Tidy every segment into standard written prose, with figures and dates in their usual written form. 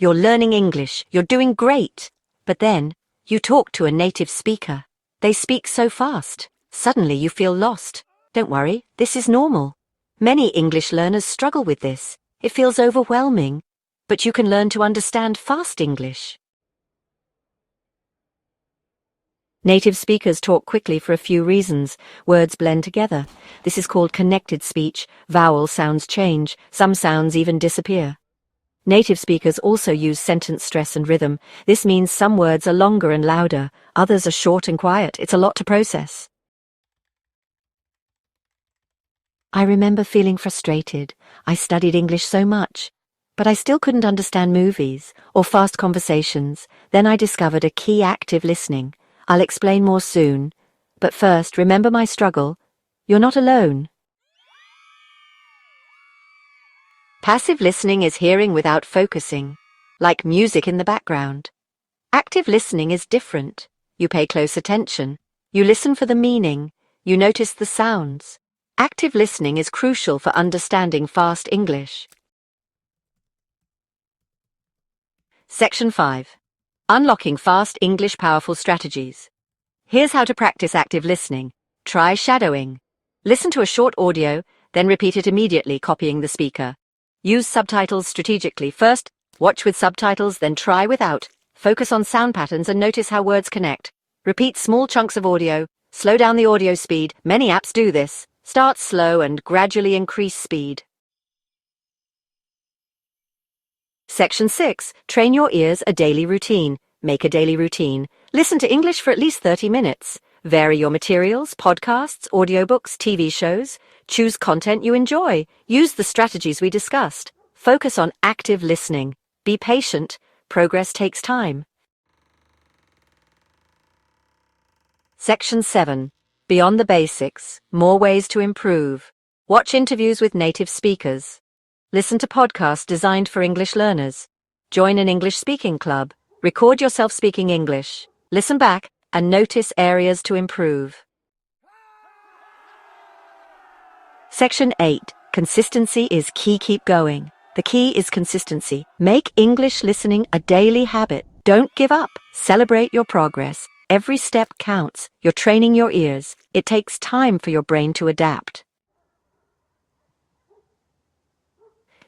You're learning English, you're doing great. But then, you talk to a native speaker. They speak so fast. Suddenly you feel lost. Don't worry, this is normal. Many English learners struggle with this. It feels overwhelming. But you can learn to understand fast English. Native speakers talk quickly for a few reasons. Words blend together. This is called connected speech. Vowel sounds change. Some sounds even disappear. Native speakers also use sentence stress and rhythm. This means some words are longer and louder. Others are short and quiet. It's a lot to process. I remember feeling frustrated. I studied English so much, but I still couldn't understand movies or fast conversations. Then I discovered a key: active listening. I'll explain more soon, but first, remember my struggle. You're not alone. Passive listening is hearing without focusing, like music in the background. Active listening is different. You pay close attention. You listen for the meaning. You notice the sounds. Active listening is crucial for understanding fast English. Section 5. Unlocking Fast English Powerful Strategies. Here's how to practice active listening. Try shadowing. Listen to a short audio, then repeat it immediately, copying the speaker. Use subtitles strategically. First, watch with subtitles, then try without. Focus on sound patterns and notice how words connect. Repeat small chunks of audio. Slow down the audio speed. Many apps do this. Start slow and gradually increase speed. Section 6. Train your ears. A daily routine. Make a daily routine. Listen to English for at least 30 minutes. Vary your materials, podcasts, audiobooks, TV shows. Choose content you enjoy. Use the strategies we discussed. Focus on active listening. Be patient. Progress takes time. Section 7. Beyond the basics. More ways to improve. Watch interviews with native speakers. Listen to podcasts designed for English learners. Join an English speaking club. Record yourself speaking English. Listen back and notice areas to improve. Section 8. Consistency is key. Keep going. The key is consistency. Make English listening a daily habit. Don't give up. Celebrate your progress. Every step counts. You're training your ears. It takes time for your brain to adapt.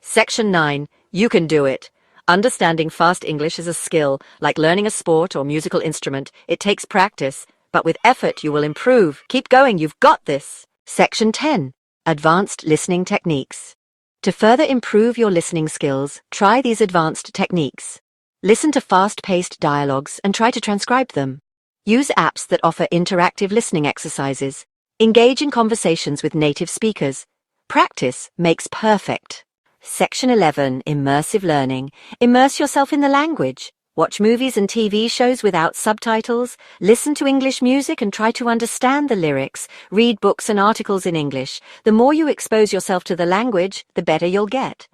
Section 9. You can do it. Understanding fast English is a skill, like learning a sport or musical instrument. It takes practice, but with effort you will improve. Keep going, you've got this. Section 10. Advanced listening techniques. To further improve your listening skills, try these advanced techniques. Listen to fast-paced dialogues and try to transcribe them. Use apps that offer interactive listening exercises. Engage in conversations with native speakers. Practice makes perfect. Section 11. Immersive learning. Immerse yourself in the language. Watch movies and TV shows without subtitles. Listen to English music and try to understand the lyrics. Read books and articles in English. The more you expose yourself to the language, the better you'll get.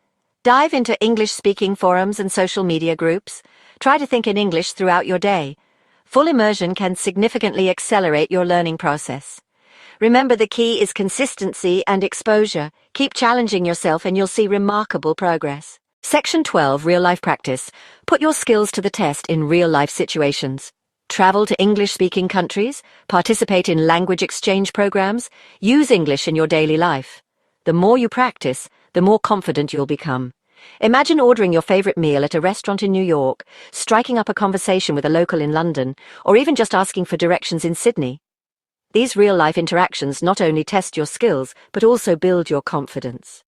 Dive into English-speaking forums and social media groups. Try to think in English throughout your day. Full immersion can significantly accelerate your learning process. Remember, the key is consistency and exposure. Keep challenging yourself and you'll see remarkable progress. Section 12. Real-life practice. Put your skills to the test in real-life situations. Travel to English-speaking countries. Participate in language exchange programs. Use English in your daily life. The more you practice, the more confident you'll become. Imagine ordering your favorite meal at a restaurant in New York, striking up a conversation with a local in London, or even just asking for directions in Sydney. These real-life interactions not only test your skills, but also build your confidence.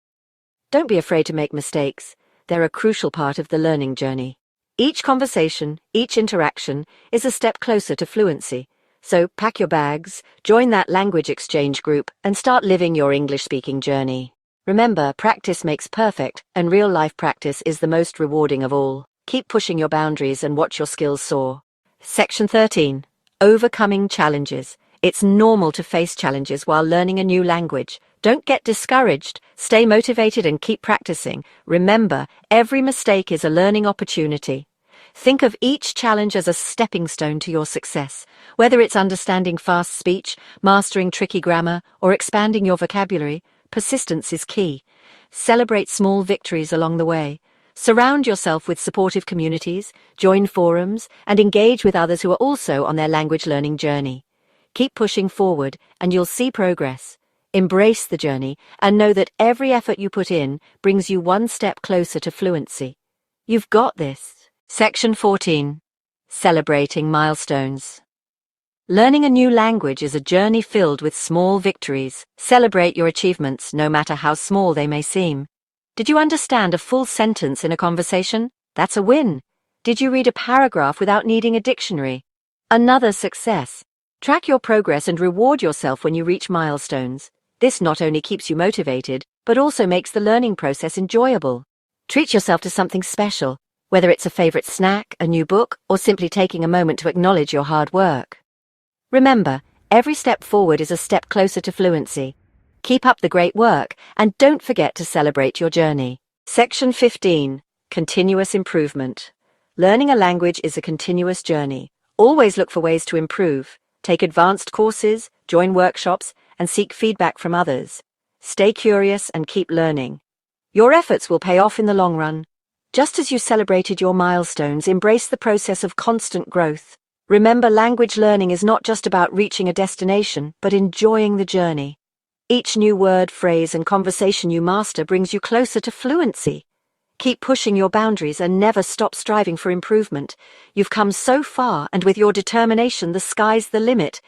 Don't be afraid to make mistakes. They're a crucial part of the learning journey. Each conversation, each interaction, is a step closer to fluency. So pack your bags, join that language exchange group, and start living your English-speaking journey. Remember, practice makes perfect, and real-life practice is the most rewarding of all. Keep pushing your boundaries and watch your skills soar. Section 13. Overcoming challenges. It's normal to face challenges while learning a new language. Don't get discouraged. Stay motivated and keep practicing. Remember, every mistake is a learning opportunity. Think of each challenge as a stepping stone to your success. Whether it's understanding fast speech, mastering tricky grammar, or expanding your vocabulary, persistence is key. Celebrate small victories along the way. Surround yourself with supportive communities, join forums, and engage with others who are also on their language learning journey. Keep pushing forward, and you'll see progress. Embrace the journey, and know that every effort you put in brings you one step closer to fluency. You've got this. Section 14. Celebrating milestones. Learning a new language is a journey filled with small victories. Celebrate your achievements, no matter how small they may seem. Did you understand a full sentence in a conversation? That's a win. Did you read a paragraph without needing a dictionary? Another success. Track your progress and reward yourself when you reach milestones. This not only keeps you motivated, but also makes the learning process enjoyable. Treat yourself to something special, whether it's a favorite snack, a new book, or simply taking a moment to acknowledge your hard work. Remember, every step forward is a step closer to fluency. Keep up the great work, and don't forget to celebrate your journey. Section 15. Continuous improvement. Learning a language is a continuous journey. Always look for ways to improve. Take advanced courses, join workshops, and seek feedback from others. Stay curious and keep learning. Your efforts will pay off in the long run. Just as you celebrated your milestones, embrace the process of constant growth. Remember, language learning is not just about reaching a destination, but enjoying the journey. Each new word, phrase, and conversation you master brings you closer to fluency. Keep pushing your boundaries and never stop striving for improvement. You've come so far, and with your determination, the sky's the limit.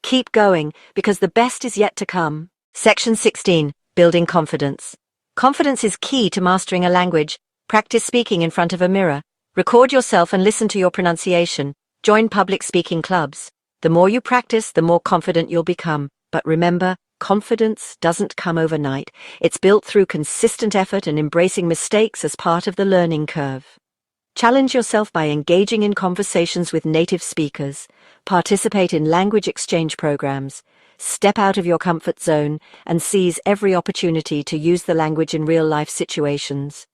Keep going, because the best is yet to come. Section 16. Building confidence. Confidence is key to mastering a language. Practice speaking in front of a mirror. Record yourself and listen to your pronunciation. Join public speaking clubs. The more you practice, the more confident you'll become. But remember, confidence doesn't come overnight. It's built through consistent effort and embracing mistakes as part of the learning curve. Challenge yourself by engaging in conversations with native speakers. Participate in language exchange programs. Step out of your comfort zone and seize every opportunity to use the language in real-life situations.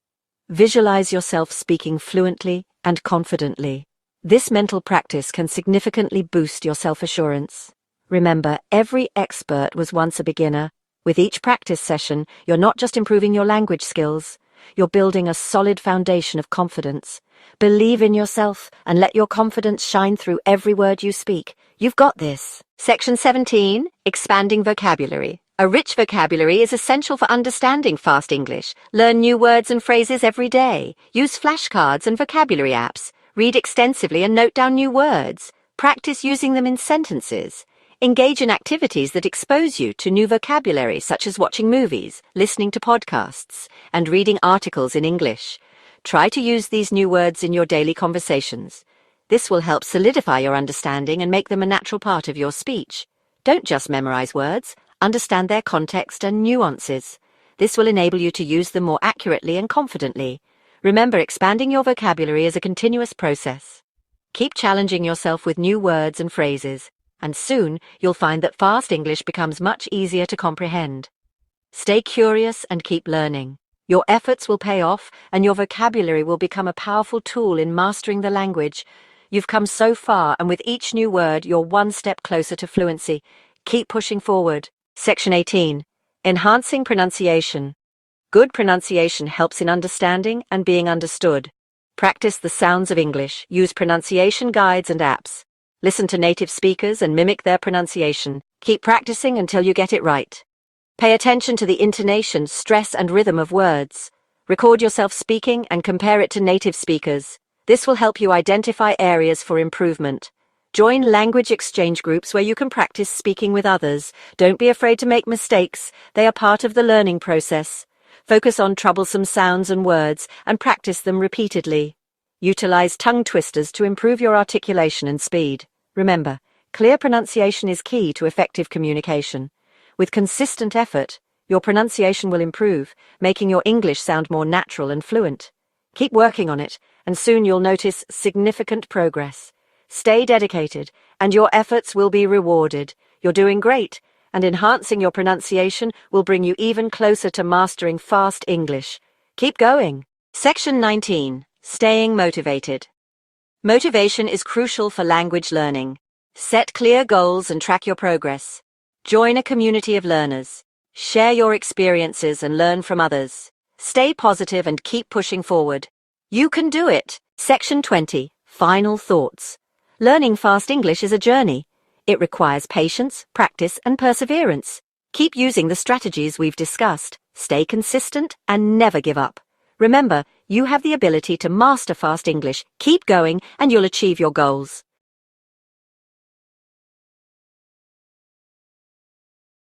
Visualize yourself speaking fluently and confidently. This mental practice can significantly boost your self-assurance. Remember, every expert was once a beginner. With each practice session, you're not just improving your language skills, you're building a solid foundation of confidence. Believe in yourself and let your confidence shine through every word you speak. You've got this. Section 17. Expanding vocabulary. A rich vocabulary is essential for understanding fast English. Learn new words and phrases every day. Use flashcards and vocabulary apps. Read extensively and note down new words. Practice using them in sentences. Engage in activities that expose you to new vocabulary, such as watching movies, listening to podcasts, and reading articles in English. Try to use these new words in your daily conversations. This will help solidify your understanding and make them a natural part of your speech. Don't just memorize words, understand their context and nuances. This will enable you to use them more accurately and confidently. Remember, expanding your vocabulary is a continuous process. Keep challenging yourself with new words and phrases, and soon you'll find that fast English becomes much easier to comprehend. Stay curious and keep learning. Your efforts will pay off, and your vocabulary will become a powerful tool in mastering the language. You've come so far, and with each new word, you're one step closer to fluency. Keep pushing forward. Section 18. Enhancing pronunciation. Good pronunciation helps in understanding and being understood. Practice the sounds of English. Use pronunciation guides and apps. Listen to native speakers and mimic their pronunciation. Keep practicing until you get it right. Pay attention to the intonation, stress, and rhythm of words. Record yourself speaking and compare it to native speakers. This will help you identify areas for improvement. Join language exchange groups where you can practice speaking with others. Don't be afraid to make mistakes. They are part of the learning process. Focus on troublesome sounds and words and practice them repeatedly. Utilize tongue twisters to improve your articulation and speed. Remember, clear pronunciation is key to effective communication. With consistent effort, your pronunciation will improve, making your English sound more natural and fluent. Keep working on it, and soon you'll notice significant progress. Stay dedicated, and your efforts will be rewarded. You're doing great, and enhancing your pronunciation will bring you even closer to mastering fast English. Keep going. Section 19. Staying motivated. Motivation is crucial for language learning. Set clear goals and track your progress. Join a community of learners. Share your experiences and learn from others. Stay positive and keep pushing forward. You can do it. Section 20. Final thoughts. Learning fast English is a journey. It requires patience, practice, and perseverance. Keep using the strategies we've discussed. Stay consistent and never give up. Remember, you have the ability to master fast English. Keep going and you'll achieve your goals.